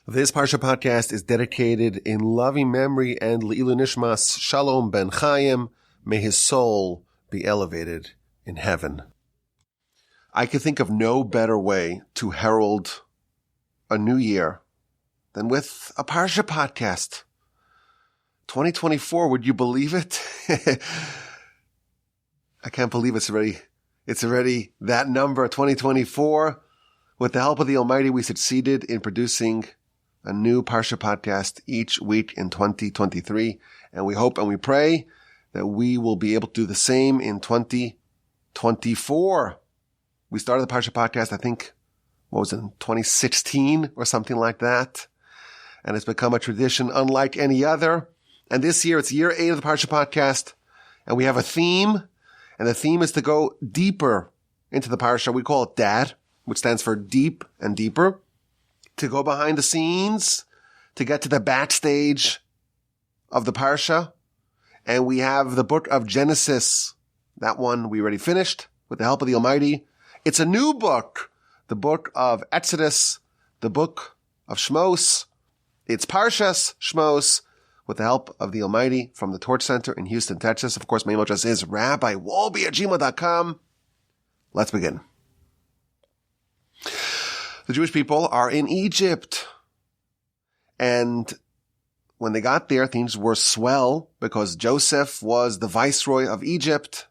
This Parsha Podcast is dedicated in loving memory and leilui nishmas Shalom Ben Chaim. May his soul be elevated in heaven. I could think of no better way to herald a new year than with a Parsha Podcast. 2024, would you believe it? I can't believe it's already that number, 2024. With the help of the Almighty, we succeeded in producing a new Parsha Podcast each week in 2023. And we hope and we pray that we will be able to do the same in 2024. We started the Parsha Podcast, I think, in 2016 or something like that. And it's become a tradition unlike any other. And this year, it's year 8 of the Parsha Podcast. And we have a theme. And the theme is to go deeper into the Parsha. We call it DAD, which stands for deep and deeper. To go behind the scenes, to get to the backstage of the Parsha. And we have the book of Genesis. That one we already finished with the help of the Almighty. It's a new book, the book of Exodus, the book of Shemos. It's Parshas Shemos with the help of the Almighty from the Torch Center in Houston, Texas. Of course, my email address is rabbiwolbe@gmail.com. Let's begin. The Jewish people are in Egypt. And when they got there, things were swell because Joseph was the viceroy of Egypt.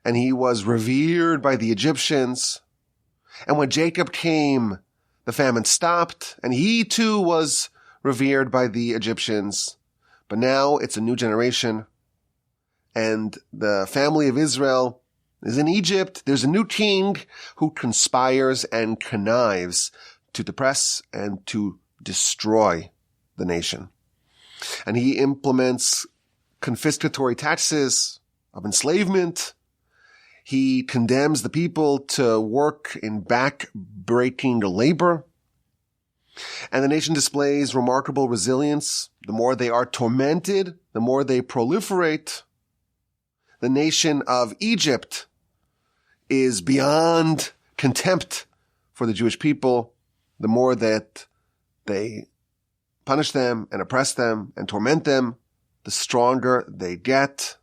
And he was revered by the Egyptians. And when Jacob came, the famine stopped. And he too was revered by the Egyptians. But now it's a new generation. And the family of Israel is in Egypt. There's a new king who conspires and connives to depress and to destroy the nation. And he implements confiscatory taxes of enslavement. He condemns the people to work in back-breaking labor. And the nation displays remarkable resilience. The more they are tormented, the more they proliferate. The nation of Egypt is beyond contempt for the Jewish people. The more that they punish them and oppress them and torment them, the stronger they get.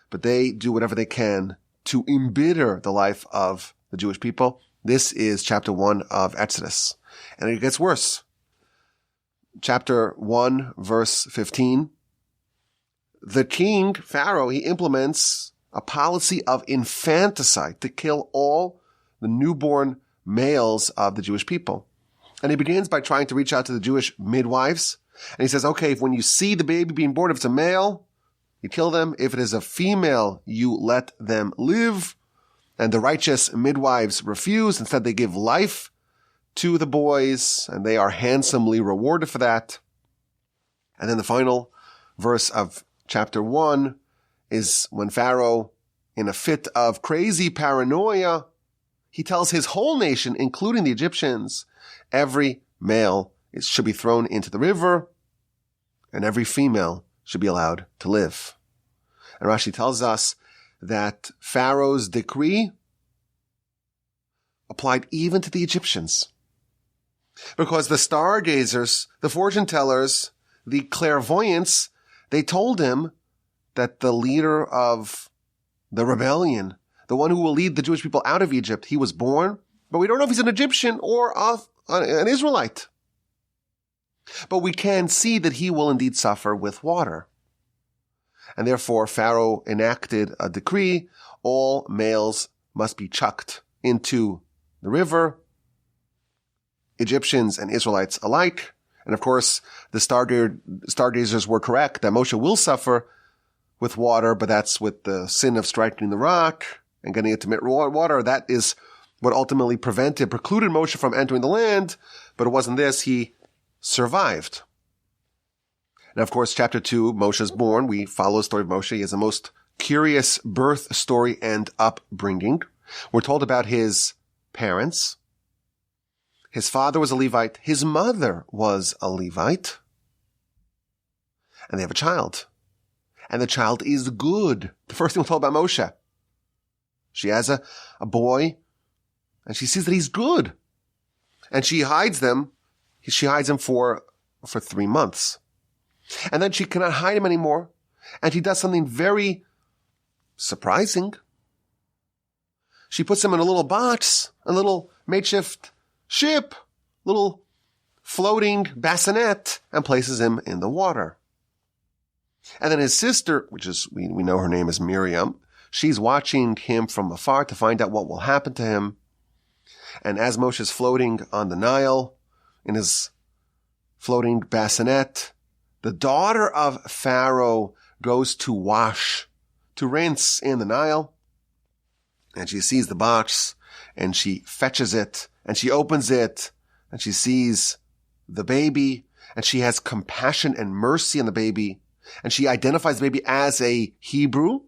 But they do whatever they can to embitter the life of the Jewish people. This is chapter 1 of Exodus. And it gets worse. Chapter 1, verse 15. The king, Pharaoh, he implements a policy of infanticide to kill all the newborn males of the Jewish people. And he begins by trying to reach out to the Jewish midwives. And he says, okay, if when you see the baby being born, if it's a male, you kill them. If it is a female, you let them live. And the righteous midwives refuse. Instead, they give life to the boys, and they are handsomely rewarded for that. And then the final verse of chapter 1 is when Pharaoh, in a fit of crazy paranoia, he tells his whole nation, including the Egyptians, every male should be thrown into the river, and every female should be allowed to live. And Rashi tells us that Pharaoh's decree applied even to the Egyptians. Because the stargazers, the fortune tellers, the clairvoyants, they told him that the leader of the rebellion, the one who will lead the Jewish people out of Egypt, he was born, but we don't know if he's an Egyptian or an Israelite. But we can see that he will indeed suffer with water. And therefore, Pharaoh enacted a decree, all males must be chucked into the river, Egyptians and Israelites alike. And of course, the stargazers were correct that Moshe will suffer with water, but that's with the sin of striking the rock and getting it to emit water. That is what ultimately precluded Moshe from entering the land, but it wasn't this. He survived. And of course, chapter 2, Moshe is born. We follow the story of Moshe. He has a most curious birth story and upbringing. We're told about his parents. His father was a Levite. His mother was a Levite. And they have a child. And the child is good. The first thing we're told about Moshe. She has a boy, and she sees that he's good. And she hides She hides him for 3 months. And then she cannot hide him anymore. And she does something very surprising. She puts him in a little box, a little makeshift ship, little floating bassinet, and places him in the water. And then his sister, which is, we know her name is Miriam, she's watching him from afar to find out what will happen to him. And as Moshe is floating on the Nile in his floating bassinet, the daughter of Pharaoh goes to wash, to rinse in the Nile. And she sees the box, and she fetches it, and she opens it, and she sees the baby, and she has compassion and mercy on the baby, and she identifies the baby as a Hebrew.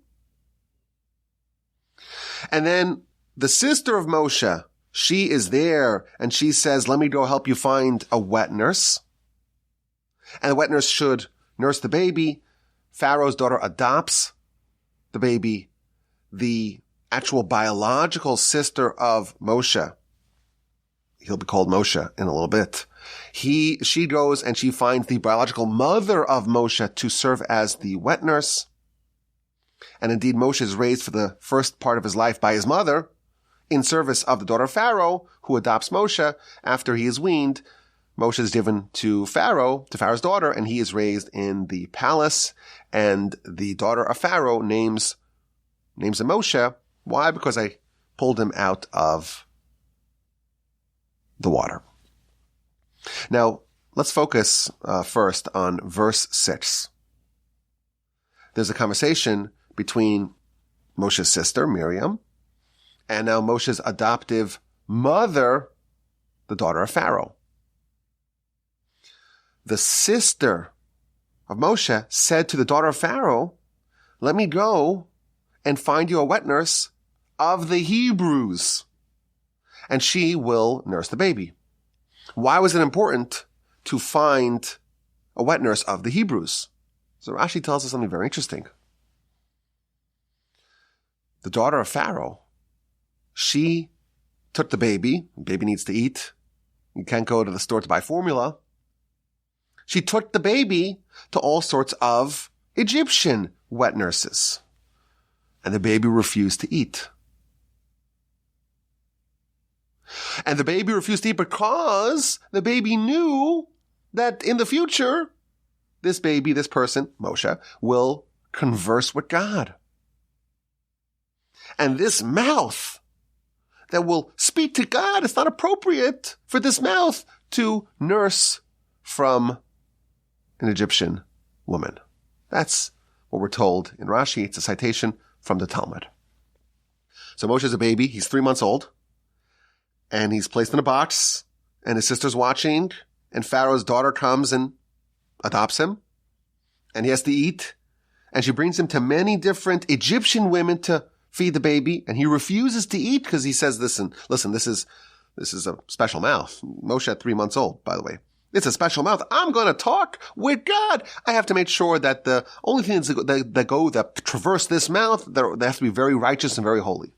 And then the sister of Moshe, she is there, and she says, let me go help you find a wet nurse. And the wet nurse should nurse the baby. Pharaoh's daughter adopts the baby. The actual biological sister of Moshe, he'll be called Moshe in a little bit, she goes and she finds the biological mother of Moshe to serve as the wet nurse. And indeed, Moshe is raised for the first part of his life by his mother in service of the daughter of Pharaoh, who adopts Moshe. After he is weaned, Moshe is given to Pharaoh's daughter, and he is raised in the palace. And the daughter of Pharaoh names him Moshe. Why? Because I pulled him out of the water. Now, let's focus first on verse 6. There's a conversation between Moshe's sister, Miriam, and now Moshe's adoptive mother, the daughter of Pharaoh. The sister of Moshe said to the daughter of Pharaoh, let me go and find you a wet nurse of the Hebrews, and she will nurse the baby. Why was it important to find a wet nurse of the Hebrews? So Rashi tells us something very interesting. The daughter of Pharaoh, she took the baby. The baby needs to eat. You can't go to the store to buy formula. She took the baby to all sorts of Egyptian wet nurses. And the baby refused to eat. And the baby refused to eat because the baby knew that in the future, this person, Moshe, will converse with God. And this mouth that will speak to God, it's not appropriate for this mouth to nurse from an Egyptian woman. That's what we're told in Rashi. It's a citation from the Talmud. So Moshe's a baby. He's 3 months old. And he's placed in a box. And his sister's watching. And Pharaoh's daughter comes and adopts him. And he has to eat. And she brings him to many different Egyptian women to feed the baby. And he refuses to eat because he says, listen, this is a special mouth. Moshe at 3 months old, by the way. It's a special mouth. I'm going to talk with God. I have to make sure that the only things that traverse this mouth, they have to be very righteous and very holy.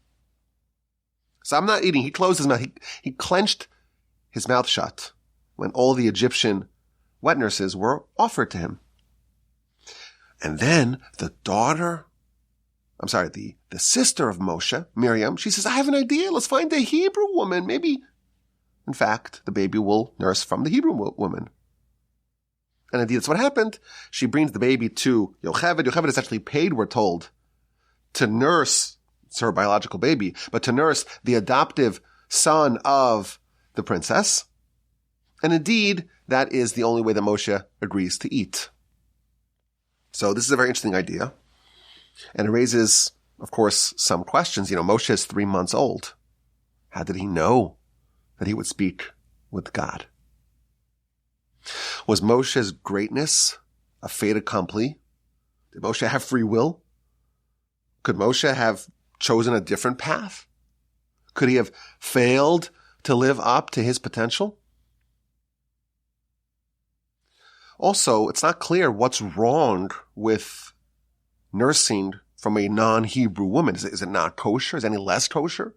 So I'm not eating. He closed his mouth. He clenched his mouth shut when all the Egyptian wet nurses were offered to him. And then the sister of Moshe, Miriam, she says, I have an idea. Let's find a Hebrew woman. Maybe, in fact, the baby will nurse from the Hebrew woman. And indeed, that's what happened. She brings the baby to Yocheved. Yocheved is actually paid, we're told, to nurse, it's her biological baby, but to nurse the adoptive son of the princess. And indeed, that is the only way that Moshe agrees to eat. So this is a very interesting idea. And it raises, of course, some questions. Moshe is 3 months old. How did he know that he would speak with God? Was Moshe's greatness a fait accompli? Did Moshe have free will? Could Moshe have chosen a different path? Could he have failed to live up to his potential? Also, it's not clear what's wrong with nursing from a non-Hebrew woman. Is it not kosher? Is it any less kosher?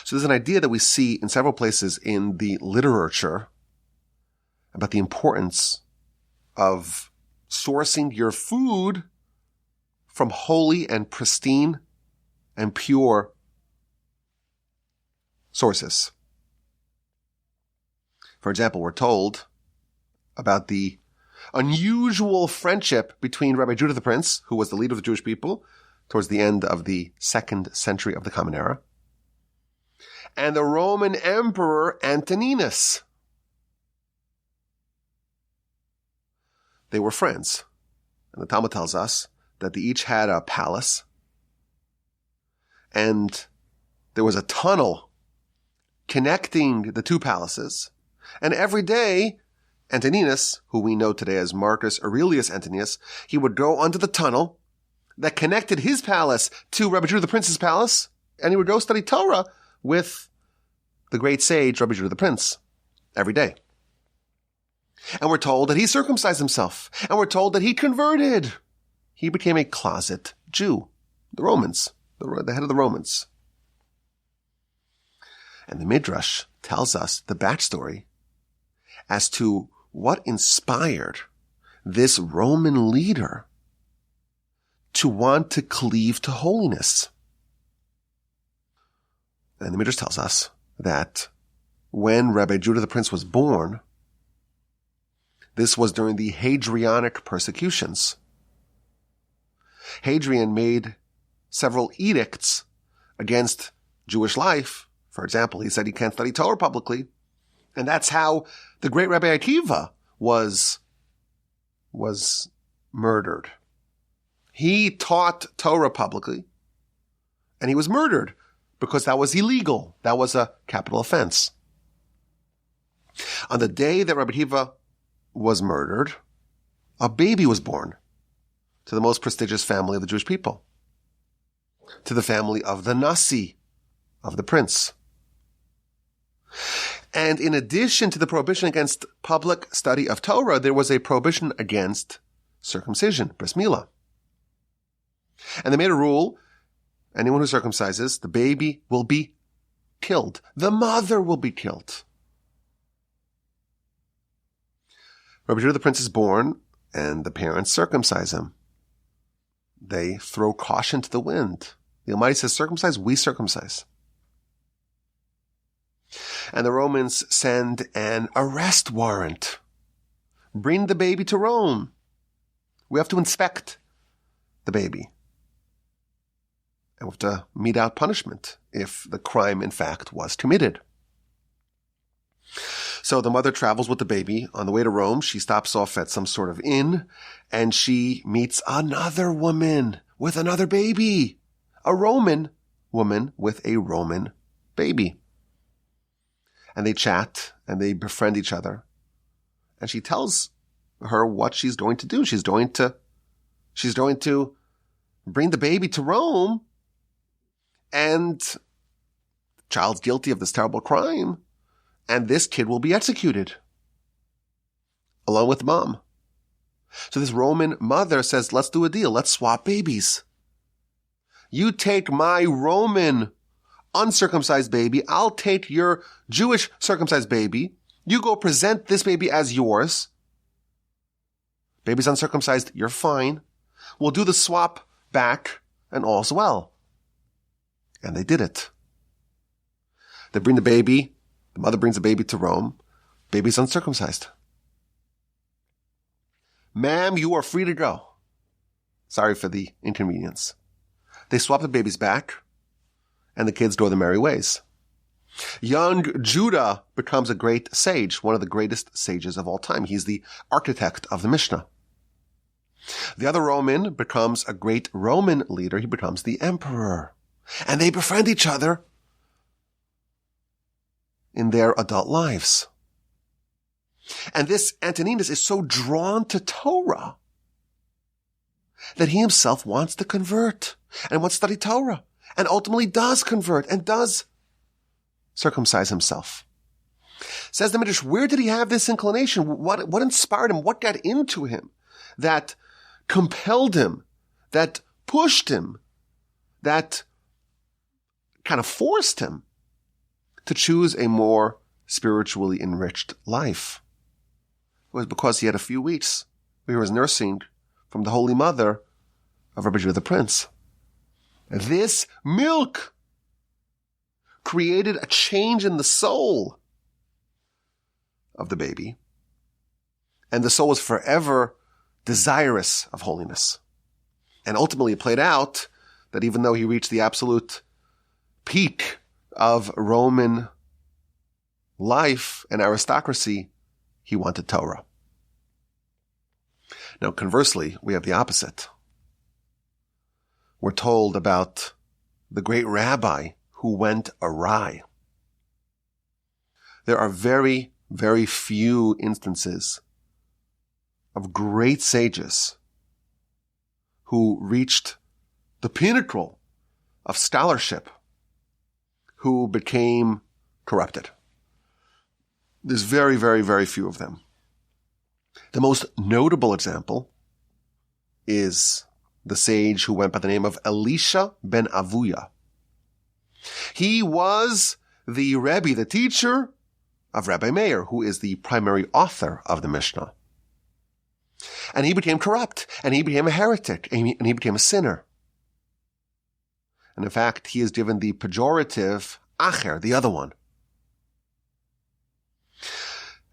So there's an idea that we see in several places in the literature about the importance of sourcing your food from holy and pristine and pure sources. For example, we're told about the unusual friendship between Rabbi Judah the Prince, who was the leader of the Jewish people towards the end of the 2nd century of the Common Era, and the Roman Emperor Antoninus. They were friends. And the Talmud tells us that they each had a palace, and there was a tunnel connecting the two palaces. And every day, Antoninus, who we know today as Marcus Aurelius Antoninus, he would go under the tunnel that connected his palace to Rabbi Judah the Prince's palace, and he would go study Torah with the great sage Rabbi Judah the Prince every day. And we're told that he circumcised himself, and we're told that he converted. He became a closet Jew, the Romans, the head of the Romans. And the Midrash tells us the backstory as to what inspired this Roman leader to want to cleave to holiness. And the Midrash tells us that when Rabbi Judah the Prince was born, this was during the Hadrianic persecutions. Hadrian made several edicts against Jewish life. For example, he said you can't study Torah publicly. And that's how the great Rabbi Akiva was murdered. He taught Torah publicly, and he was murdered because that was illegal. That was a capital offense. On the day that Rabbi Akiva was murdered, a baby was born to the most prestigious family of the Jewish people, to the family of the Nasi, of the prince. And in addition to the prohibition against public study of Torah, there was a prohibition against circumcision, bris milah. And they made a rule, anyone who circumcises, the baby will be killed. The mother will be killed. Rabbi Judah the Prince is born, and the parents circumcise him. They throw caution to the wind. The Almighty says, circumcise, we circumcise. And the Romans send an arrest warrant. Bring the baby to Rome. We have to inspect the baby. And we have to mete out punishment if the crime, in fact, was committed. So the mother travels with the baby. On the way to Rome, she stops off at some sort of inn, and she meets another woman with another baby. A Roman woman with a Roman baby. And they chat, and they befriend each other. And she tells her what she's going to do. She's going to bring the baby to Rome, and the child's guilty of this terrible crime, and this kid will be executed, along with mom. So this Roman mother says, let's do a deal. Let's swap babies. You take my Roman uncircumcised baby. I'll take your Jewish circumcised baby. You go present this baby as yours. Baby's uncircumcised. You're fine. We'll do the swap back, and all's well. And they did it. They bring the baby. The mother brings the baby to Rome. Baby's uncircumcised. Ma'am, you are free to go. Sorry for the inconvenience. They swap the babies back, and the kids go their merry ways. Young Judah becomes a great sage, one of the greatest sages of all time. He's the architect of the Mishnah. The other Roman becomes a great Roman leader. He becomes the emperor. And they befriend each other in their adult lives. And this Antoninus is so drawn to Torah that he himself wants to convert and wants to study Torah, and ultimately does convert and does circumcise himself. Says the Midrash, where did he have this inclination? What inspired him? What got into him that compelled him, that pushed him, that kind of forced him to choose a more spiritually enriched life. It was because he had a few weeks where he was nursing from the Holy Mother of Rabbi Judah the Prince. This milk created a change in the soul of the baby, and the soul was forever desirous of holiness. And ultimately it played out that even though he reached the absolute peak of Roman life and aristocracy, he wanted Torah. Now, conversely, we have the opposite. We're told about the great rabbi who went awry. There are very, very few instances of great sages who reached the pinnacle of scholarship who became corrupted. There's very, very, very few of them. The most notable example is the sage who went by the name of Elisha ben Avuya. He was the Rebbe, the teacher of Rabbi Meir, who is the primary author of the Mishnah. And he became corrupt, and he became a heretic, and he became a sinner. And in fact, he is given the pejorative acher, the other one.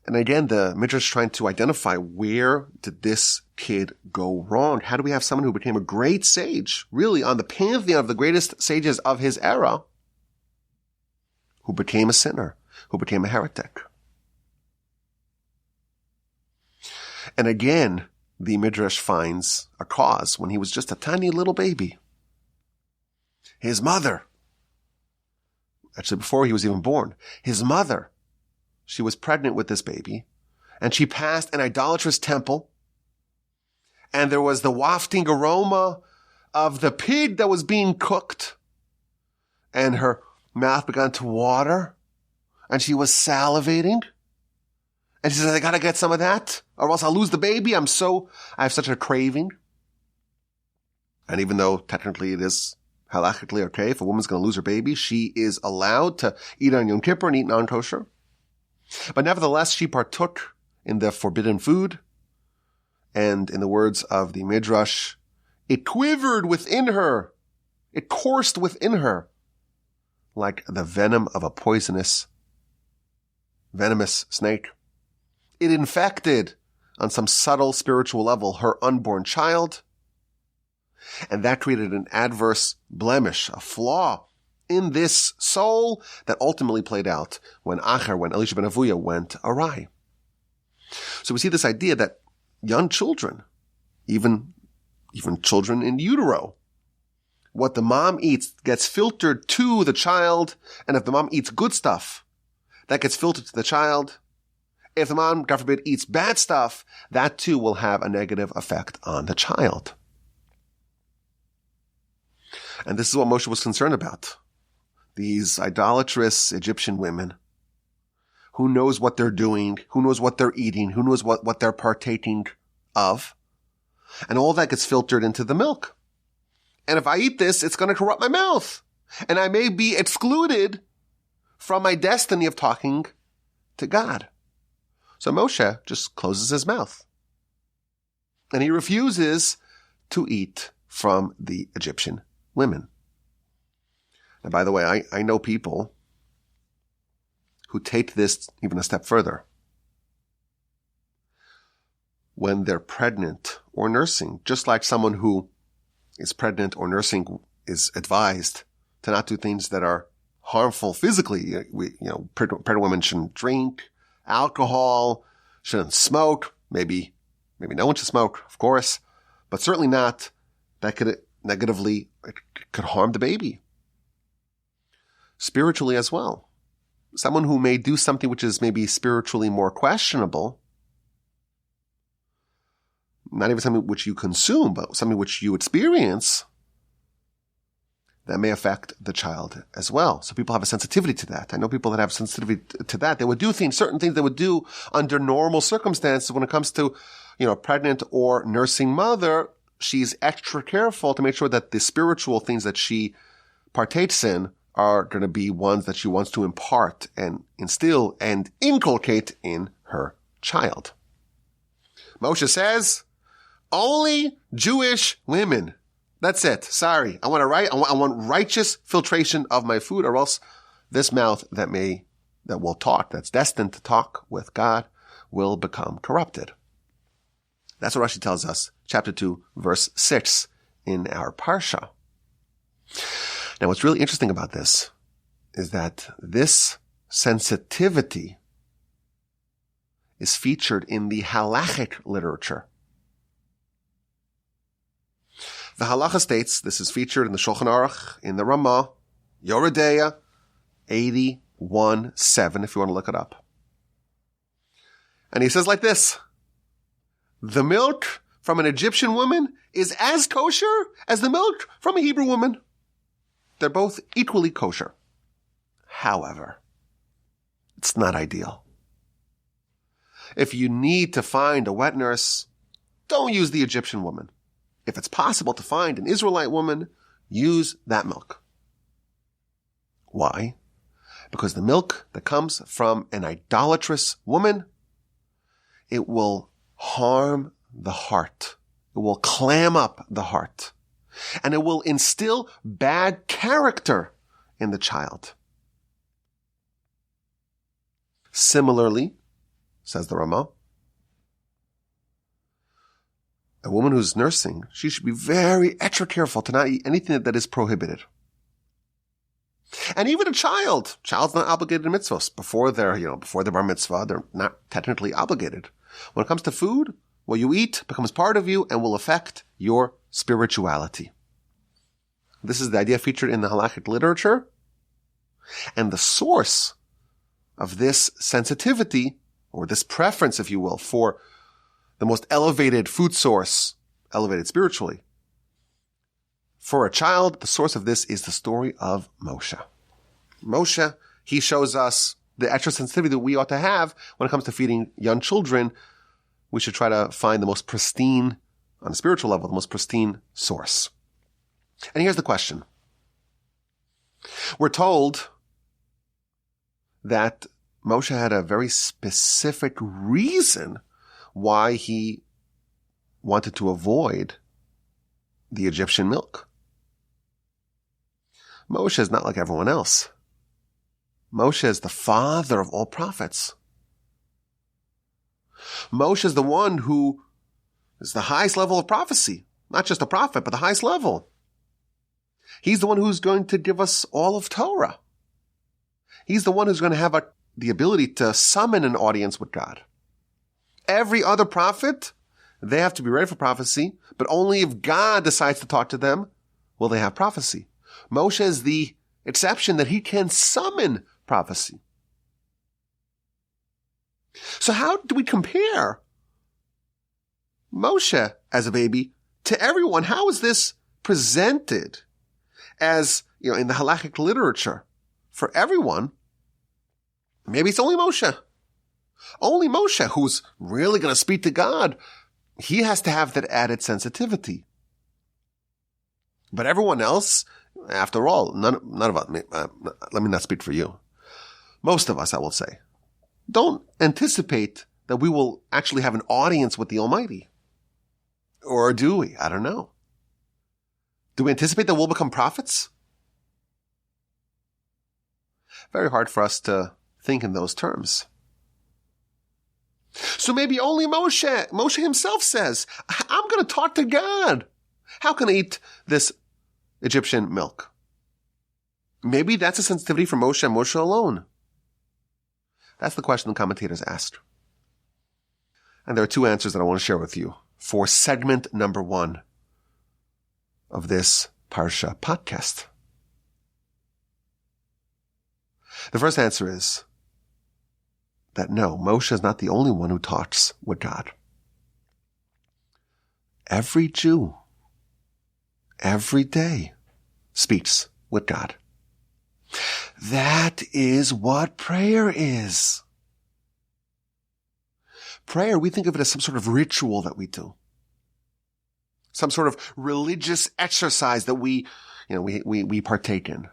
And again, the Midrash is trying to identify, where did this kid go wrong? How do we have someone who became a great sage, really on the pantheon of the greatest sages of his era, who became a sinner, who became a heretic? And again, the Midrash finds a cause when he was just a tiny little baby. His mother, actually before he was even born, his mother, she was pregnant with this baby, and she passed an idolatrous temple, and there was the wafting aroma of the pig that was being cooked, and her mouth began to water, and she was salivating, and she said, I gotta get some of that, or else I'll lose the baby. I have such a craving. And even though technically it is halachically okay, if a woman's gonna lose her baby, she is allowed to eat on Yom Kippur and eat non-kosher. But nevertheless, she partook in the forbidden food, and in the words of the Midrash, it quivered within her, it coursed within her, like the venom of a venomous snake. It infected, on some subtle spiritual level, her unborn child, and that created an adverse blemish, a flaw in this soul that ultimately played out when Elisha ben Avuya went awry. So we see this idea that young children, even children in utero, what the mom eats gets filtered to the child, and if the mom eats good stuff, that gets filtered to the child. If the mom, God forbid, eats bad stuff, that too will have a negative effect on the child. And this is what Moshe was concerned about. These idolatrous Egyptian women, who knows what they're doing, who knows what they're eating, who knows what they're partaking of. And all that gets filtered into the milk. And if I eat this, it's going to corrupt my mouth. And I may be excluded from my destiny of talking to God. So Moshe just closes his mouth. And he refuses to eat from the Egyptian women. And by the way, I know people who take this even a step further. When they're pregnant or nursing, just like someone who is pregnant or nursing is advised to not do things that are harmful physically. Pregnant women shouldn't drink alcohol, shouldn't smoke. Maybe no one should smoke, of course, but certainly not. That could harm the baby. Spiritually as well. Someone who may do something which is maybe spiritually more questionable, not even something which you consume, but something which you experience, that may affect the child as well. So people have a sensitivity to that. I know people that have sensitivity to that. They would do certain things they would do under normal circumstances when it comes to, a pregnant or nursing mother. She's extra careful to make sure that the spiritual things that she partakes in are going to be ones that she wants to impart and instill and inculcate in her child. Moshe says, only Jewish women. That's it. Sorry. I want righteous filtration of my food, or else this mouth that will talk, that's destined to talk with God, will become corrupted. That's what Rashi tells us, chapter 2, verse 6 in our Parsha. Now, what's really interesting about this is that this sensitivity is featured in the halachic literature. The halacha states, this is featured in the Shulchan Aruch, in the Ramah, Yoredeya, 81:7, if you want to look it up. And he says like this, the milk from an Egyptian woman is as kosher as the milk from a Hebrew woman. They're both equally kosher. However, it's not ideal. If you need to find a wet nurse, don't use the Egyptian woman. If it's possible to find an Israelite woman, use that milk. Why? Because the milk that comes from an idolatrous woman, it will harm the heart. It will clam up the heart. And it will instill bad character in the child. Similarly, says the Ramah, a woman who's nursing, she should be very extra careful to not eat anything that is prohibited. And even a child's not obligated to mitzvahs. Before their bar mitzvah, they're not technically obligated. When it comes to food, what you eat becomes part of you and will affect your spirituality. This is the idea featured in the halachic literature. And the source of this sensitivity, or this preference, if you will, for the most elevated food source, elevated spiritually, for a child, the source of this is the story of Moshe. Moshe, he shows us the extra sensitivity that we ought to have when it comes to feeding young children. We should try to find the most pristine, on a spiritual level, the most pristine source. And here's the question. We're told that Moshe had a very specific reason why he wanted to avoid the Egyptian milk. Moshe is not like everyone else. Moshe is the father of all prophets. Moshe is the one who is the highest level of prophecy. Not just a prophet, but the highest level. He's the one who's going to give us all of Torah. He's the one who's going to have the ability to summon an audience with God. Every other prophet, they have to be ready for prophecy, but only if God decides to talk to them will they have prophecy. Moshe is the exception that he can summon prophecy. So how do we compare Moshe as a baby to everyone? How is this presented as, in the halachic literature for everyone? Maybe it's only Moshe. Only Moshe, who's really going to speak to God, he has to have that added sensitivity. But everyone else, after all, none of us, let me not speak for you. Most of us, I will say, don't anticipate that we will actually have an audience with the Almighty. Or do we? I don't know. Do we anticipate that we'll become prophets? Very hard for us to think in those terms. So maybe only Moshe. Moshe himself says, I'm going to talk to God. How can I eat this Egyptian milk? Maybe that's a sensitivity for Moshe and Moshe alone. That's the question the commentators asked. And there are two answers that I want to share with you for segment number 1 of this Parsha podcast. The first answer is that no, Moshe is not the only one who talks with God. Every Jew, every day, speaks with God. That is what prayer is. Prayer, we think of it as some sort of ritual that we do. Some sort of religious exercise that we partake in.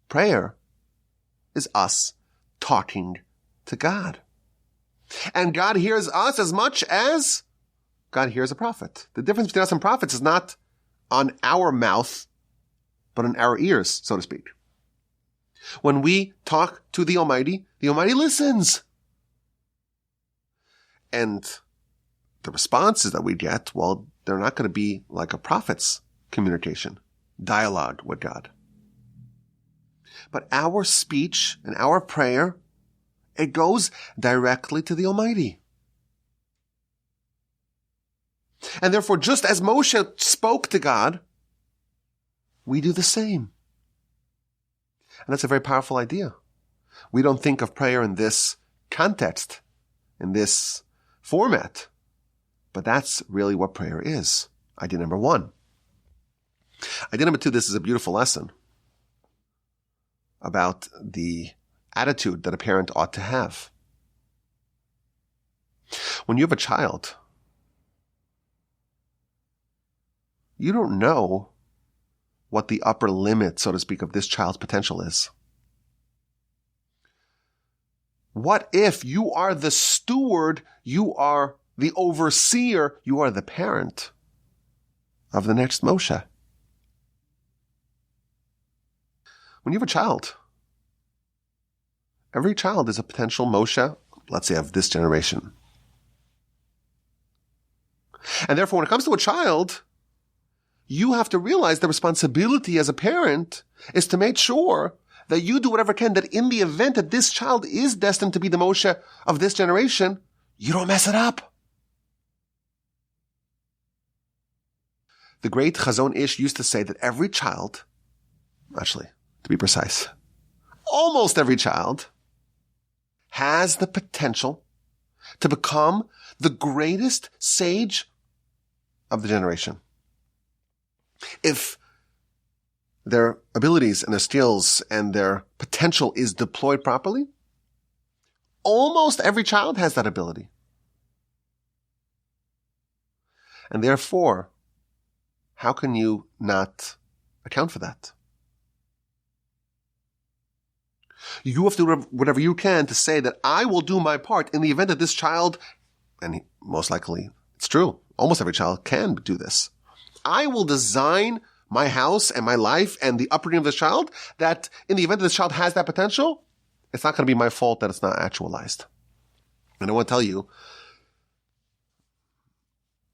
Prayer is us talking to God. And God hears us as much as God hears a prophet. The difference between us and prophets is not on our mouth, but on our ears, so to speak. When we talk to the Almighty listens. And the responses that we get, well, they're not going to be like a prophet's communication, dialogue with God. But our speech and our prayer, it goes directly to the Almighty. And therefore, just as Moshe spoke to God, we do the same. And that's a very powerful idea. We don't think of prayer in this context, in this format, but that's really what prayer is. Idea number one. Idea number two, this is a beautiful lesson about the attitude that a parent ought to have. When you have a child, you don't know what the upper limit, so to speak, of this child's potential is. What if you are the steward, you are the overseer, you are the parent of the next Moshe? When you have a child, every child is a potential Moshe, let's say, of this generation. And therefore, when it comes to a child, you have to realize the responsibility as a parent is to make sure that you do whatever can, that in the event that this child is destined to be the Moshe of this generation, you don't mess it up. The great Chazon Ish used to say that every child, actually, to be precise, almost every child has the potential to become the greatest sage of the generation. If their abilities and their skills and their potential is deployed properly, almost every child has that ability. And therefore, how can you not account for that? You have to do whatever you can to say that I will do my part in the event that this child, and most likely it's true, almost every child can do this. I will design my house and my life and the upbringing of this child that in the event that this child has that potential, it's not going to be my fault that it's not actualized. And I want to tell you,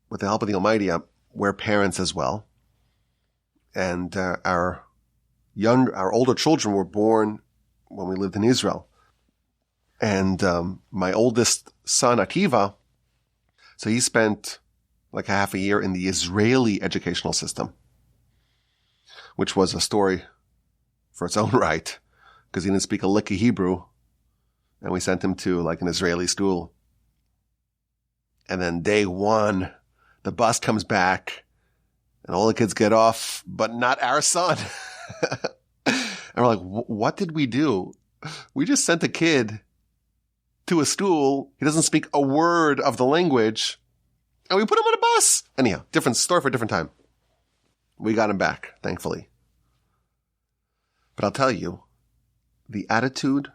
with the help of the Almighty, we're parents as well. And our older children were born when we lived in Israel. And my oldest son, Akiva, so he spent like half a year in the Israeli educational system, which was a story for its own right, because he didn't speak a lick of Hebrew, and we sent him to like an Israeli school. And then day one, the bus comes back, and all the kids get off, but not our son. And we're like, what did we do? We just sent a kid to a school. He doesn't speak a word of the language, and we put him on a bus. Anyhow, different story for a different time. We got him back, thankfully. But I'll tell you, the attitude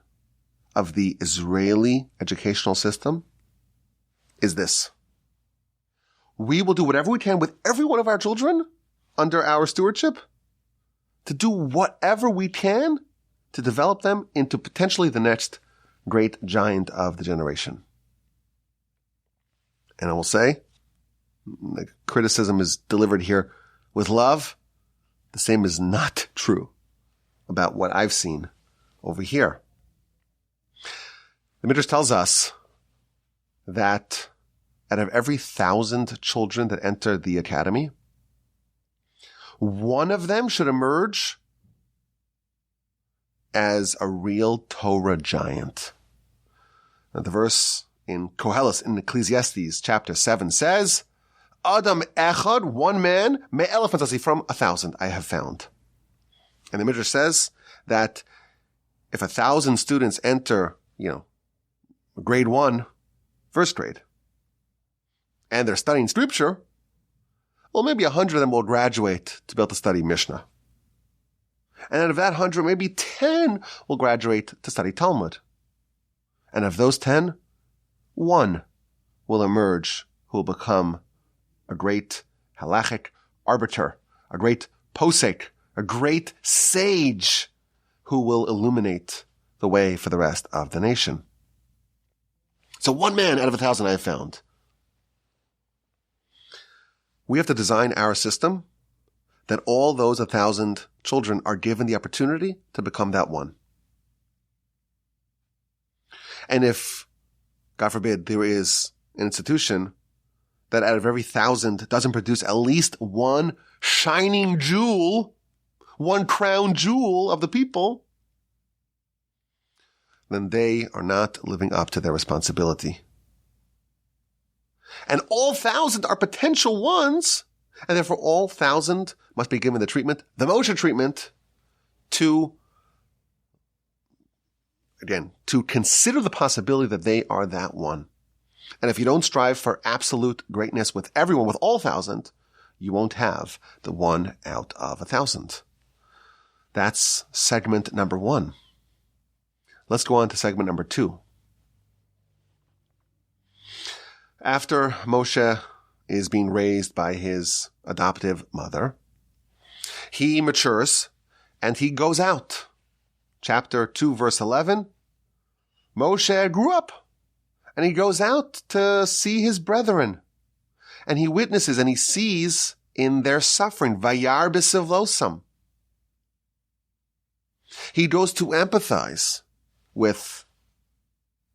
of the Israeli educational system is this. We will do whatever we can with every one of our children under our stewardship to do whatever we can to develop them into potentially the next great giant of the generation. And I will say, the criticism is delivered here with love. The same is not true about what I've seen over here. The Midrash tells us that out of every 1,000 children that enter the academy, one of them should emerge as a real Torah giant. Now, the verse in Koheles, in Ecclesiastes chapter 7 says, Adam echad, one man, me'elef mitzasi, from 1,000 I have found. And the Midrash says that if 1,000 students enter, grade 1, first grade, and they're studying scripture, well, maybe 100 of them will graduate to be able to study Mishnah. And out of that 100, maybe 10 will graduate to study Talmud. And of those 10, 1 will emerge who will become a great halachic arbiter, a great posek, a great sage who will illuminate the way for the rest of the nation. So 1 man out of 1,000 I have found. We have to design our system that all those 1,000 children are given the opportunity to become that one. And if, God forbid, there is an institution that out of every 1,000 doesn't produce at least one shining jewel, one crown jewel of the people, then they are not living up to their responsibility. And all 1,000 are potential ones, and therefore all 1,000 must be given the treatment, the Moshe treatment, to consider the possibility that they are that one. And if you don't strive for absolute greatness with everyone, with all 1,000, you won't have the 1 out of 1,000. That's segment number 1. Let's go on to segment number 2. After Moshe is being raised by his adoptive mother, he matures and he goes out. Chapter 2, verse 11, Moshe grew up and he goes out to see his brethren. And he witnesses and he sees in their suffering, vayar b'sivlosam. He goes to empathize with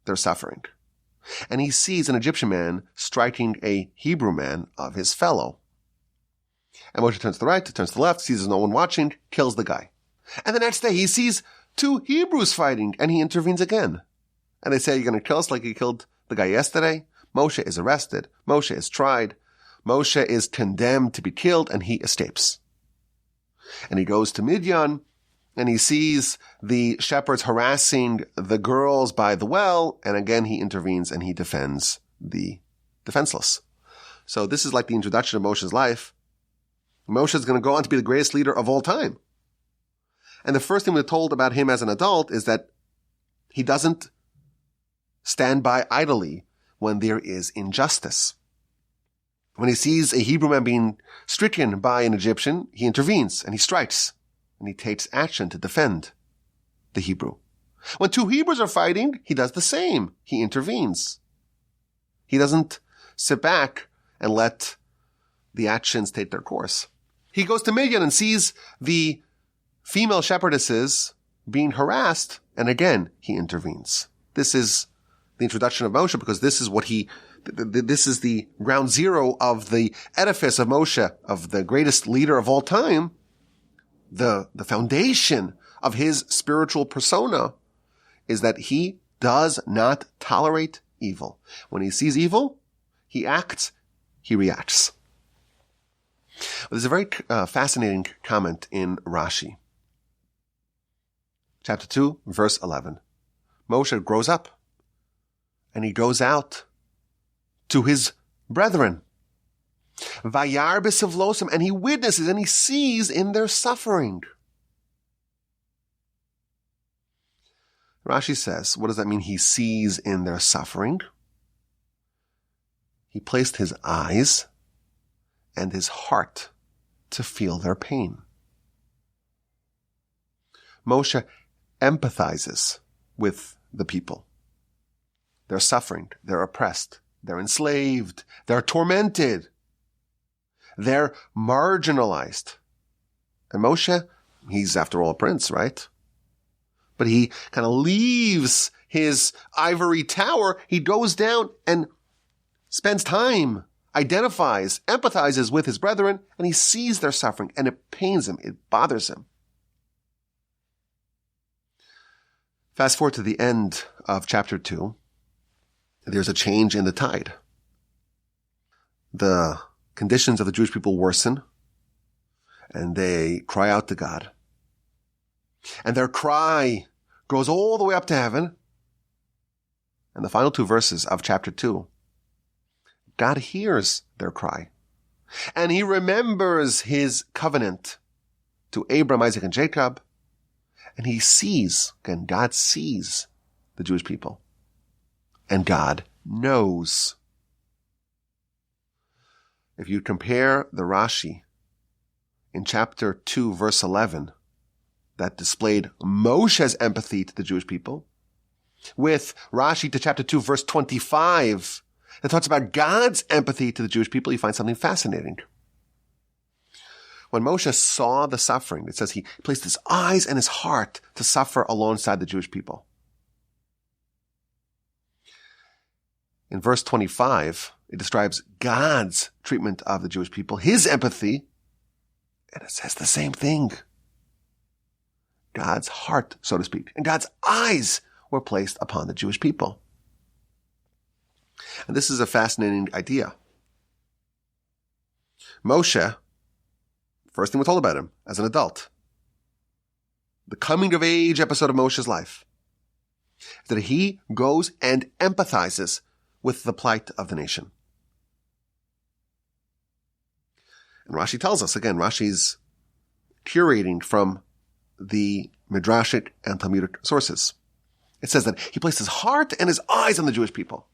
their suffering. And he sees an Egyptian man striking a Hebrew man of his fellow. And Moshe turns to the right, turns to the left, sees there's no one watching, kills the guy. And the next day he sees 2 Hebrews fighting, and he intervenes again. And they say, you're going to kill us like you killed the guy yesterday? Moshe is arrested. Moshe is tried. Moshe is condemned to be killed, and he escapes. And he goes to Midian, and he sees the shepherds harassing the girls by the well, and again he intervenes and he defends the defenseless. So this is like the introduction of Moshe's life. Moshe is going to go on to be the greatest leader of all time. And the first thing we're told about him as an adult is that he doesn't stand by idly when there is injustice. When he sees a Hebrew man being stricken by an Egyptian, he intervenes and he strikes. And he takes action to defend the Hebrew. When 2 Hebrews are fighting, he does the same. He intervenes. He doesn't sit back and let the actions take their course. He goes to Midian and sees the female shepherdesses being harassed, and again, he intervenes. This is the introduction of Moshe because this is this is the ground zero of the edifice of Moshe, of the greatest leader of all time. The foundation of his spiritual persona is that he does not tolerate evil. When he sees evil, he acts, he reacts. There's a very fascinating comment in Rashi. Chapter 2, verse 11. Moshe grows up and he goes out to his brethren. Vayar b'sivlosam, and he witnesses and he sees in their suffering. Rashi says, what does that mean? He sees in their suffering. He placed his eyes and his heart to feel their pain. Moshe empathizes with the people. They're suffering, they're oppressed, they're enslaved, they're tormented. They're marginalized. And Moshe, he's after all a prince, right? But he kind of leaves his ivory tower. He goes down and spends time, identifies, empathizes with his brethren, and he sees their suffering, and it pains him, it bothers him. Fast forward to the end of chapter 2. There's a change in the tide. The conditions of the Jewish people worsen, and they cry out to God. And their cry goes all the way up to heaven. And the final 2 verses of chapter 2, God hears their cry. And he remembers his covenant to Abraham, Isaac, and Jacob. And he sees, again, God sees the Jewish people. And God knows. If you compare the Rashi in chapter 2, verse 11, that displayed Moshe's empathy to the Jewish people, with Rashi to chapter 2, verse 25, that talks about God's empathy to the Jewish people, you find something fascinating. When Moshe saw the suffering, it says he placed his eyes and his heart to suffer alongside the Jewish people. In verse 25, it describes God's treatment of the Jewish people, his empathy, and it says the same thing. God's heart, so to speak, and God's eyes were placed upon the Jewish people. And this is a fascinating idea. Moshe, first thing we're told about him as an adult, the coming of age episode of Moshe's life, is that he goes and empathizes with the plight of the nation. And Rashi tells us, again, Rashi's curating from the Midrashic and Talmudic sources. It says that he placed his heart and his eyes on the Jewish people.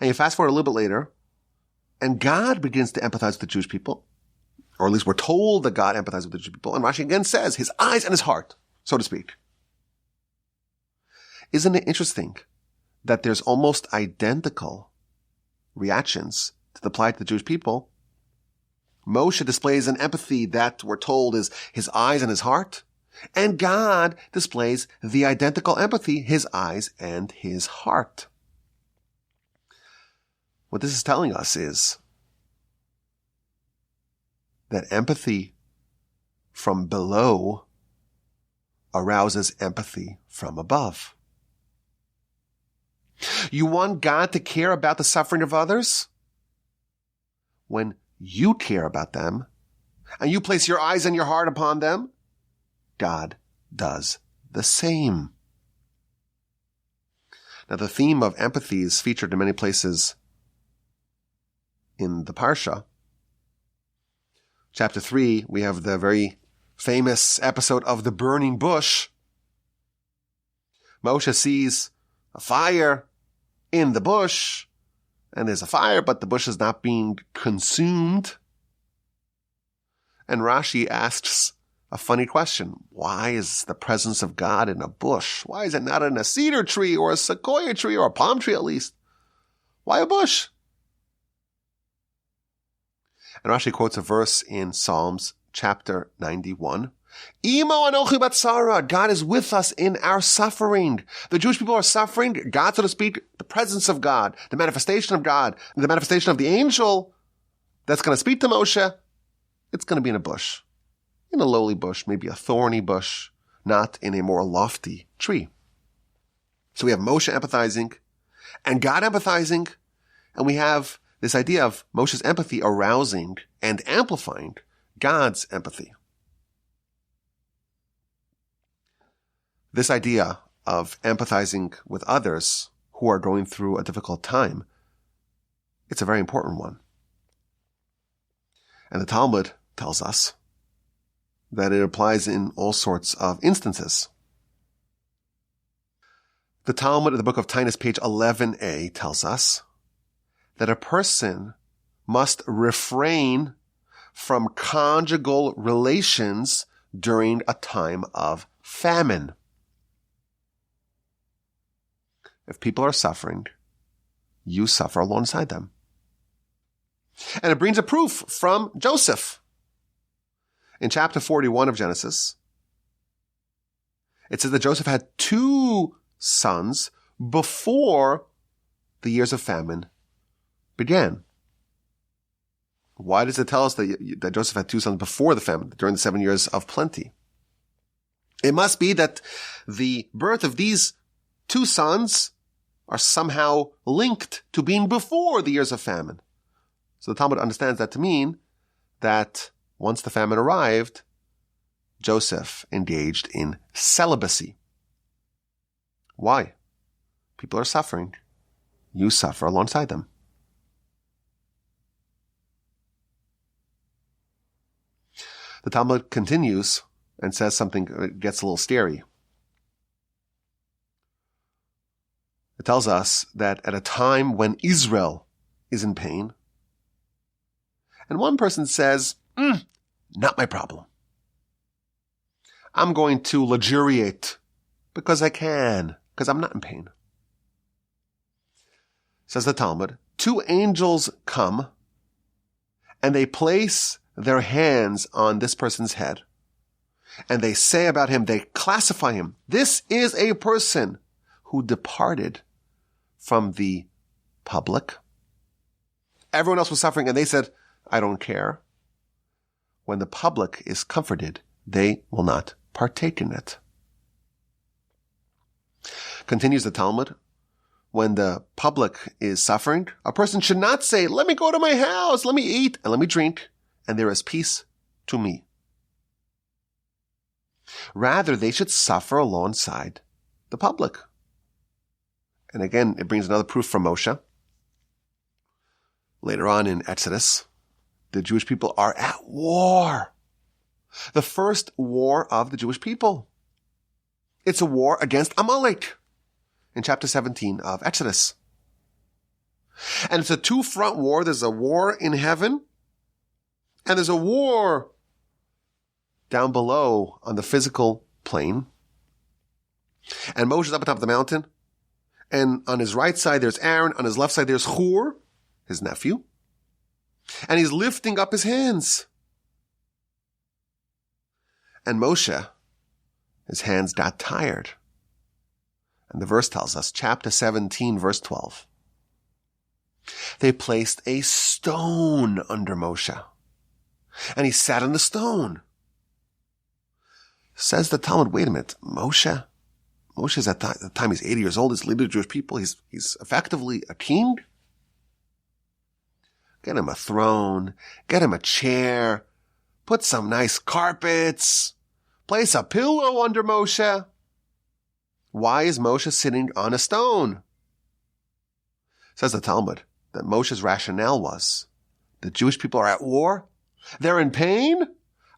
And you fast forward a little bit later, and God begins to empathize with the Jewish people, or at least we're told that God empathizes with the Jewish people, and Rashi again says his eyes and his heart, so to speak. Isn't it interesting that there's almost identical reactions to the plight of the Jewish people? Moshe displays an empathy that we're told is his eyes and his heart, and God displays the identical empathy, his eyes and his heart. What this is telling us is that empathy from below arouses empathy from above. You want God to care about the suffering of others? When you care about them and you place your eyes and your heart upon them, God does the same. Now, the theme of empathy is featured in many places in the Parsha. Chapter 3, we have the very famous episode of the burning bush. Moshe sees a fire in the bush, and there's a fire, but the bush is not being consumed. And Rashi asks a funny question. Why is the presence of God in a bush? Why is it not in a cedar tree or a sequoia tree or a palm tree at least? Why a bush? And Rashi quotes a verse in Psalms chapter 91. Imo anochi batzara, God is with us in our suffering. The Jewish people are suffering. God, so to speak, the presence of God, the manifestation of God, the manifestation of the angel that's going to speak to Moshe, it's going to be in a bush. In a lowly bush, maybe a thorny bush, not in a more lofty tree. So we have Moshe empathizing and God empathizing, and we have this idea of Moshe's empathy arousing and amplifying God's empathy. This idea of empathizing with others who are going through a difficult time, it's a very important one. And the Talmud tells us that it applies in all sorts of instances. The Talmud in the book of Tainus, page 11a, tells us that a person must refrain from conjugal relations during a time of famine. If people are suffering, you suffer alongside them. And it brings a proof from Joseph. In chapter 41 of Genesis, it says that Joseph had 2 sons before the years of famine began. Why does it tell us that Joseph had 2 sons before the famine, during the 7 years of plenty? It must be that the birth of these 2 sons are somehow linked to being before the years of famine. So the Talmud understands that to mean that once the famine arrived, Joseph engaged in celibacy. Why? People are suffering. You suffer alongside them. The Talmud continues and says something that gets a little scary. It tells us that at a time when Israel is in pain, and one person says, not my problem. I'm going to luxuriate because I can, because I'm not in pain. Says the Talmud, 2 angels come and they place their hands on this person's head and they say about him, they classify him. This is a person who departed from the public. Everyone else was suffering and they said, I don't care. When the public is comforted, they will not partake in it. Continues the Talmud, when the public is suffering, a person should not say, let me go to my house, let me eat, and let me drink, and there is peace to me. Rather, they should suffer alongside the public. And again, it brings another proof from Moshe. Later on in Exodus, the Jewish people are at war. The first war of the Jewish people. It's a war against Amalek in chapter 17 of Exodus. And it's a 2-front war. There's a war in heaven and there's a war down below on the physical plane. And Moshe's up on top of the mountain. And on his right side, there's Aaron. On his left side, there's Hur, his nephew. And he's lifting up his hands. And Moshe, his hands got tired. And the verse tells us, chapter 17, verse 12. They placed a stone under Moshe. And he sat on the stone. Says the Talmud, wait a minute, Moshe's at the time he's 80 years old, he's leader of the Jewish people, he's effectively a king. Get him a throne, get him a chair, put some nice carpets, place a pillow under Moshe. Why is Moshe sitting on a stone? Says the Talmud that Moshe's rationale was, the Jewish people are at war, they're in pain,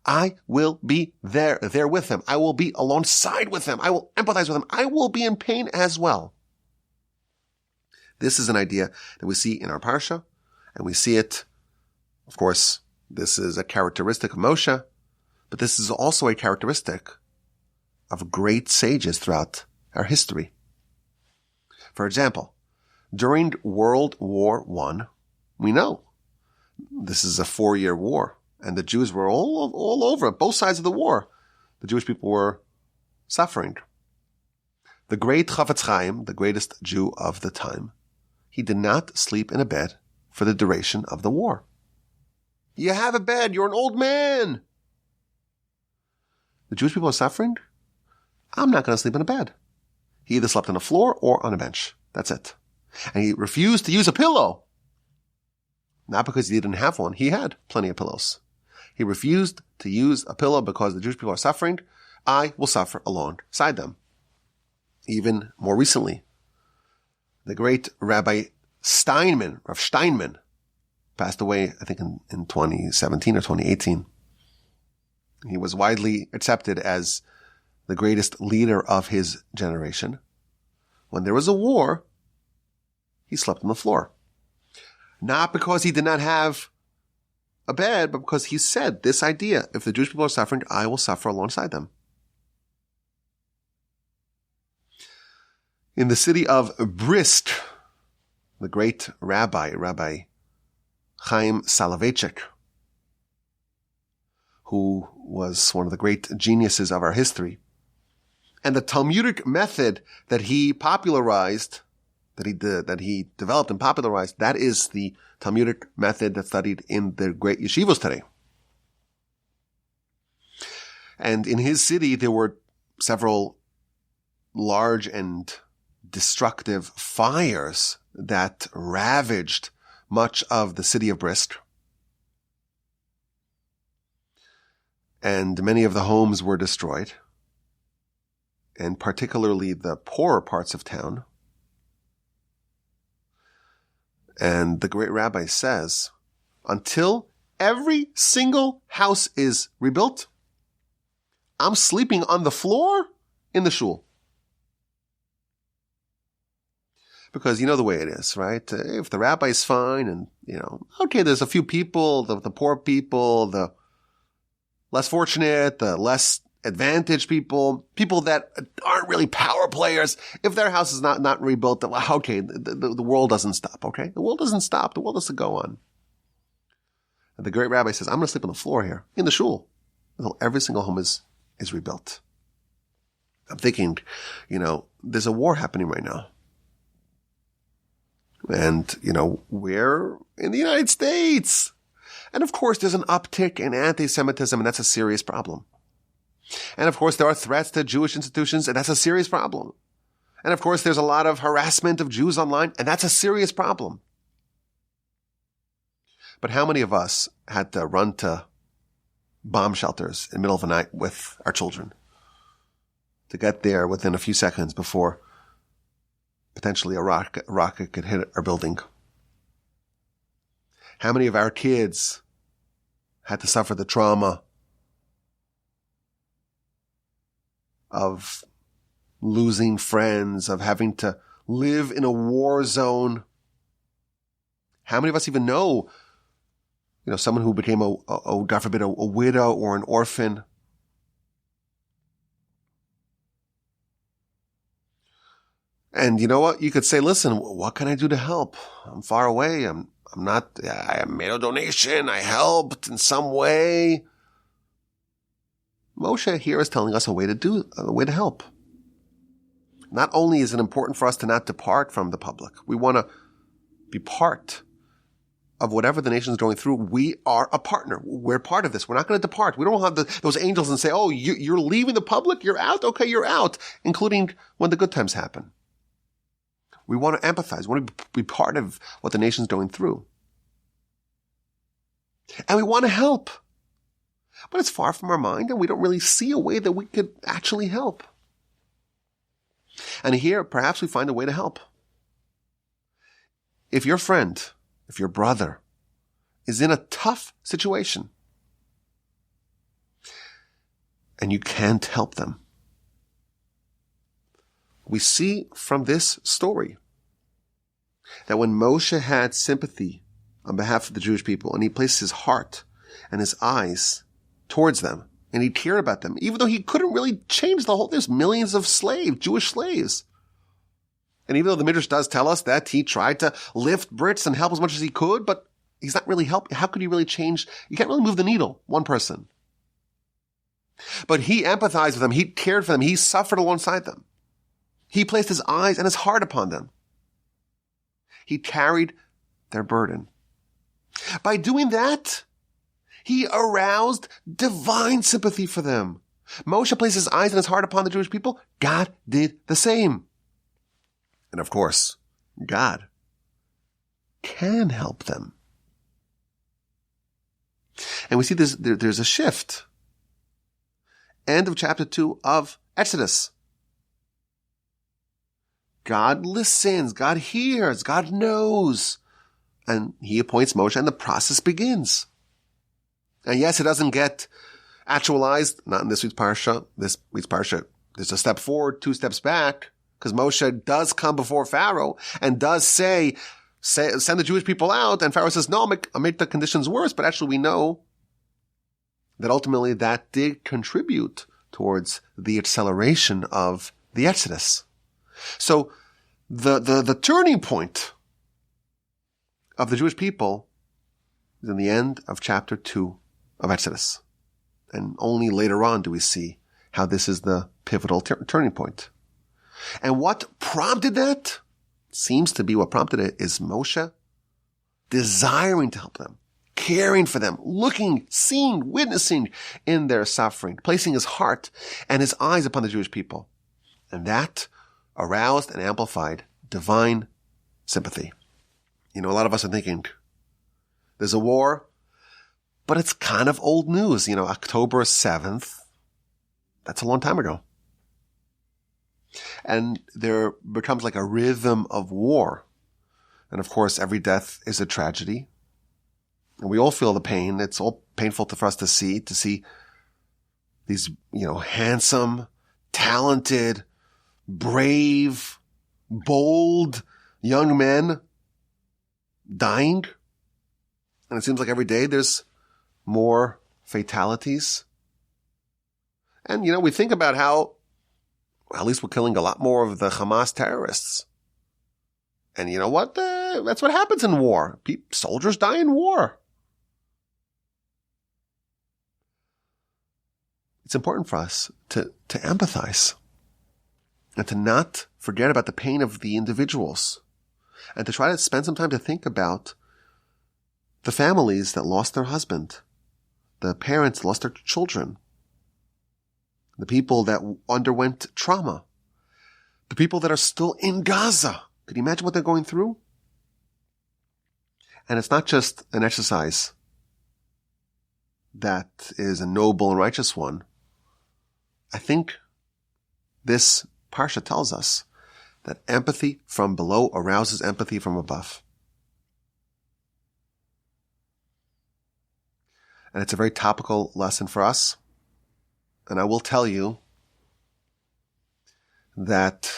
I will be there with them. I will be alongside with them. I will empathize with them. I will be in pain as well. This is an idea that we see in our Parsha, and we see it, of course, this is a characteristic of Moshe, but this is also a characteristic of great sages throughout our history. For example, during World War I, we know this is a 4-year war. And the Jews were all over, both sides of the war. The Jewish people were suffering. The great Chafetz Chaim, the greatest Jew of the time, he did not sleep in a bed for the duration of the war. You have a bed, you're an old man. The Jewish people are suffering. I'm not going to sleep in a bed. He either slept on the floor or on a bench. That's it. And he refused to use a pillow. Not because he didn't have one. He had plenty of pillows. He refused to use a pillow because the Jewish people are suffering. I will suffer alongside them. Even more recently, the great Rabbi Rav Steinman, passed away, I think, in 2017 or 2018. He was widely accepted as the greatest leader of his generation. When there was a war, he slept on the floor. Not because he did not have a bed, but because he said this idea, if the Jewish people are suffering, I will suffer alongside them. In the city of Brist, the great Rabbi Chaim Soloveitchik, who was one of the great geniuses of our history, and the Talmudic method that he popularized, that he developed and popularized, that is the Talmudic method that's studied in the great yeshivos today. And in his city, there were several large and destructive fires that ravaged much of the city of Brist. And many of the homes were destroyed, and particularly the poorer parts of town. And the great rabbi says, until every single house is rebuilt, I'm sleeping on the floor in the shul. Because you know the way it is, right? If the rabbi's fine and, okay, there's a few people, the poor people, the less fortunate, the less advantaged people that aren't really power players. If their house is not rebuilt, then, okay, the world doesn't stop, okay? The world doesn't stop. The world doesn't go on. And the great rabbi says, I'm going to sleep on the floor here in the shul until every single home is rebuilt. I'm thinking, there's a war happening right now. And, we're in the United States. And of course, there's an uptick in anti-Semitism, and that's a serious problem. And of course, there are threats to Jewish institutions, and that's a serious problem. And of course, there's a lot of harassment of Jews online, and that's a serious problem. But how many of us had to run to bomb shelters in the middle of the night with our children to get there within a few seconds before potentially a rocket could hit our building? How many of our kids had to suffer the trauma of losing friends, of having to live in a war zone? How many of us even know, someone who became God forbid, a widow or an orphan? And you know what? You could say, listen, what can I do to help? I'm far away. I made a donation. I helped in some way. Moshe here is telling us a way to help. Not only is it important for us to not depart from the public, we want to be part of whatever the nation is going through. We are a partner. We're part of this. We're not going to depart. We don't have those angels and say, oh, you're leaving the public? You're out? Okay, you're out, including when the good times happen. We want to empathize. We want to be part of what the nation's going through. And we want to help. But it's far from our mind, and we don't really see a way that we could actually help. And here, perhaps we find a way to help. If your friend, if your brother is in a tough situation, and you can't help them, we see from this story that when Moshe had sympathy on behalf of the Jewish people, and he placed his heart and his eyes towards them, and he cared about them, even though he couldn't really change there's millions of Jewish slaves. And even though the Midrash does tell us that he tried to lift Brits and help as much as he could, but he's not really helping. How could he really change? You can't really move the needle, one person. But he empathized with them. He cared for them. He suffered alongside them. He placed his eyes and his heart upon them. He carried their burden. By doing that, he aroused divine sympathy for them. Moshe placed his eyes and his heart upon the Jewish people. God did the same. And of course, God can help them. And we see there's a shift. End of chapter 2 of Exodus. God listens, God hears, God knows. And he appoints Moshe, and the process begins. And yes, it doesn't get actualized, not in this week's Parsha. This week's Parsha, there's a step forward, 2 steps back, because Moshe does come before Pharaoh and does say, send the Jewish people out. And Pharaoh says, no, I'll make the conditions worse. But actually we know that ultimately that did contribute towards the acceleration of the Exodus. So the turning point of the Jewish people is in the end of chapter 2 of Exodus. And only later on do we see how this is the pivotal turning point. And what prompted that? Seems to be what prompted it is Moshe desiring to help them, caring for them, looking, seeing, witnessing in their suffering, placing his heart and his eyes upon the Jewish people. And that aroused and amplified divine sympathy. A lot of us are thinking, there's a war, but it's kind of old news. October 7th, that's a long time ago. And there becomes like a rhythm of war. And of course, every death is a tragedy. And we all feel the pain. It's all painful for us to see these, handsome, talented, brave, bold young men dying. And it seems like every day there's more fatalities. And, we think about how, at least we're killing a lot more of the Hamas terrorists. And you know what? That's what happens in war. Soldiers die in war. It's important for us to empathize and to not forget about the pain of the individuals and to try to spend some time to think about the families that lost their husband, the parents that lost their children, the people that underwent trauma, the people that are still in Gaza. Could you imagine what they're going through? And it's not just an exercise that is a noble and righteous one. I think this Parsha tells us that empathy from below arouses empathy from above. And it's a very topical lesson for us. And I will tell you that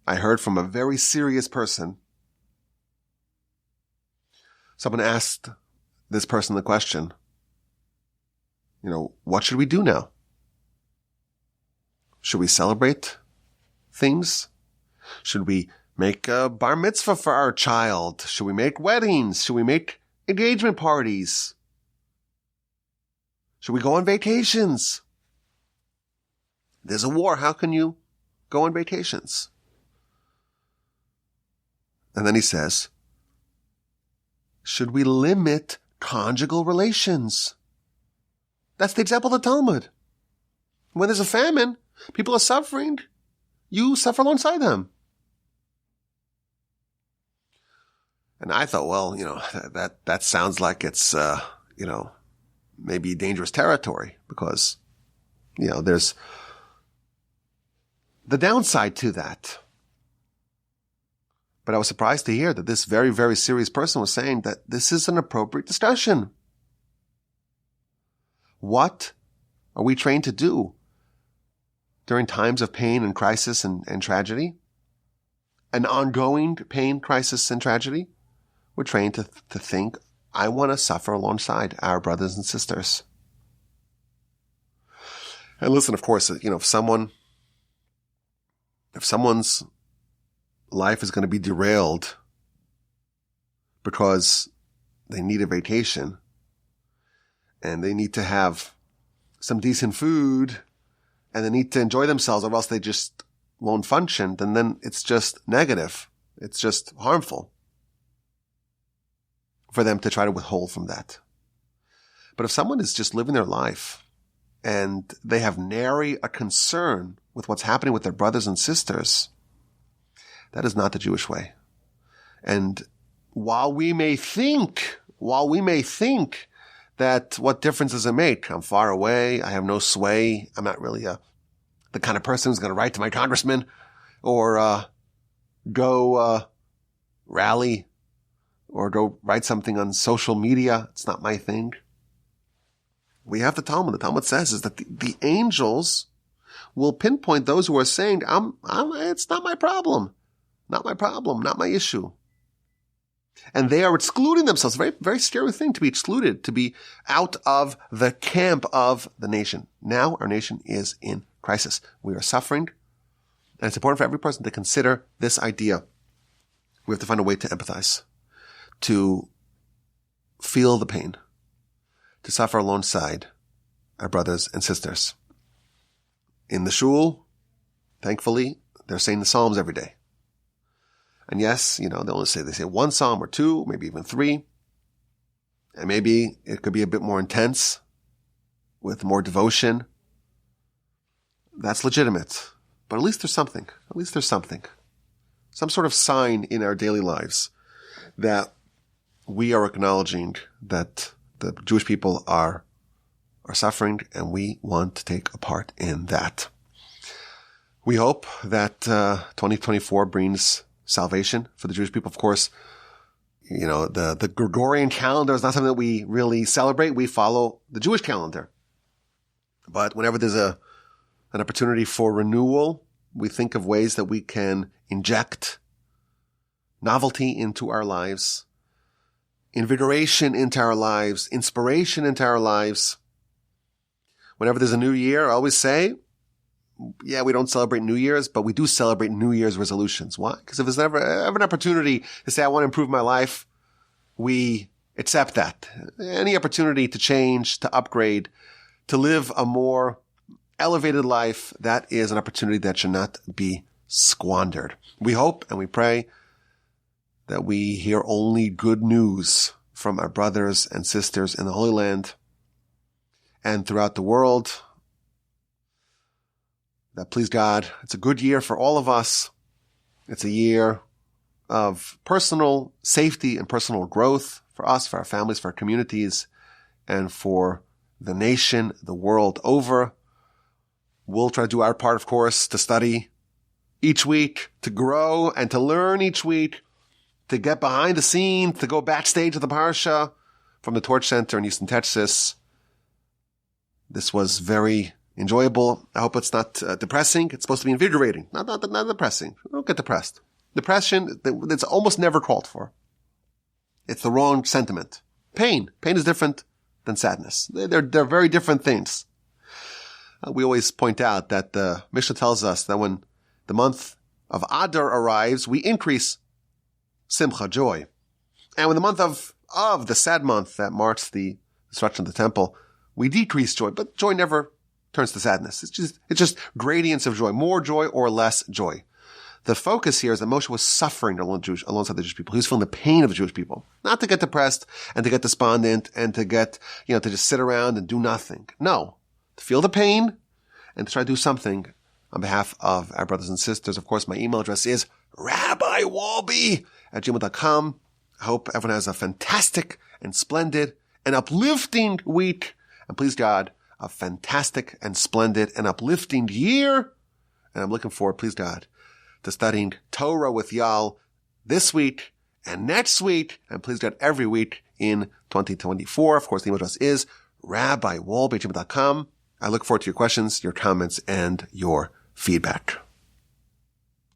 I heard from a very serious person. Someone asked this person the question, what should we do now? Should we celebrate things? Should we make a bar mitzvah for our child? Should we make weddings? Should we make engagement parties? Should we go on vacations? There's a war. How can you go on vacations? And then he says, should we limit conjugal relations? That's the example of the Talmud. When there's a famine, people are suffering, you suffer alongside them. And I thought, well, that sounds like it's, maybe dangerous territory because, there's the downside to that. But I was surprised to hear that this very, very serious person was saying that this is an appropriate discussion. What are we trained to do during times of pain and crisis and tragedy? An ongoing pain, crisis, and tragedy? We're trained to think, I want to suffer alongside our brothers and sisters. And listen, of course, if someone's life is going to be derailed because they need a vacation and they need to have some decent food and they need to enjoy themselves or else they just won't function, then it's just negative. It's just harmful for them to try to withhold from that. But if someone is just living their life and they have nary a concern with what's happening with their brothers and sisters, that is not the Jewish way. And while we may think that what difference does it make? I'm far away. I have no sway. I'm not really the kind of person who's going to write to my congressman or go rally or go write something on social media. It's not my thing. We have the Talmud. The Talmud says is that the angels will pinpoint those who are saying, it's not my problem. Not my problem, not my issue. And they are excluding themselves. Very, very scary thing to be excluded, to be out of the camp of the nation. Now our nation is in crisis. We are suffering. And it's important for every person to consider this idea. We have to find a way to empathize, to feel the pain, to suffer alongside our brothers and sisters. In the shul, thankfully, they're saying the Psalms every day. And yes, they say one psalm or two, maybe even three. And maybe it could be a bit more intense with more devotion. That's legitimate. But at least there's something. At least there's something. Some sort of sign in our daily lives that we are acknowledging that the Jewish people are suffering and we want to take a part in that. We hope that 2024 brings salvation for the Jewish people. Of course, the Gregorian calendar is not something that we really celebrate. We follow the Jewish calendar. But whenever there's an opportunity for renewal, we think of ways that we can inject novelty into our lives, invigoration into our lives, inspiration into our lives. Whenever there's a new year, I always say, yeah, we don't celebrate New Year's, but we do celebrate New Year's resolutions. Why? Because if there's ever an opportunity to say, I want to improve my life, we accept that. Any opportunity to change, to upgrade, to live a more elevated life, that is an opportunity that should not be squandered. We hope and we pray that we hear only good news from our brothers and sisters in the Holy Land and throughout the world. That, please God, it's a good year for all of us. It's a year of personal safety and personal growth for us, for our families, for our communities, and for the nation, the world over. We'll try to do our part, of course, to study each week, to grow and to learn each week, to get behind the scene, to go backstage of the Parsha from the Torch Center in Houston, Texas. This was very enjoyable. I hope it's not depressing. It's supposed to be invigorating, not depressing. Don't get depressed. Depression, it's almost never called for. It's the wrong sentiment. Pain is different than sadness. They're very different things. We always point out that the Mishnah tells us that when the month of Adar arrives, we increase simcha, joy. And when the month of the sad month that marks the destruction of the temple, we decrease joy, but joy never turns to sadness. It's just gradients of joy, more joy or less joy. The focus here is that Moshe was suffering alongside the Jewish people. He was feeling the pain of the Jewish people. Not to get depressed and to get despondent and to get, to just sit around and do nothing. No. To feel the pain and to try to do something on behalf of our brothers and sisters. Of course, my email address is rabbiwalby@gmail.com. I hope everyone has a fantastic and splendid and uplifting week. And please God, a fantastic and splendid and uplifting year. And I'm looking forward, please God, to studying Torah with y'all this week and next week, and please God, every week in 2024. Of course, the email address is rabbiwalby@gmail.com. I look forward to your questions, your comments, and your feedback.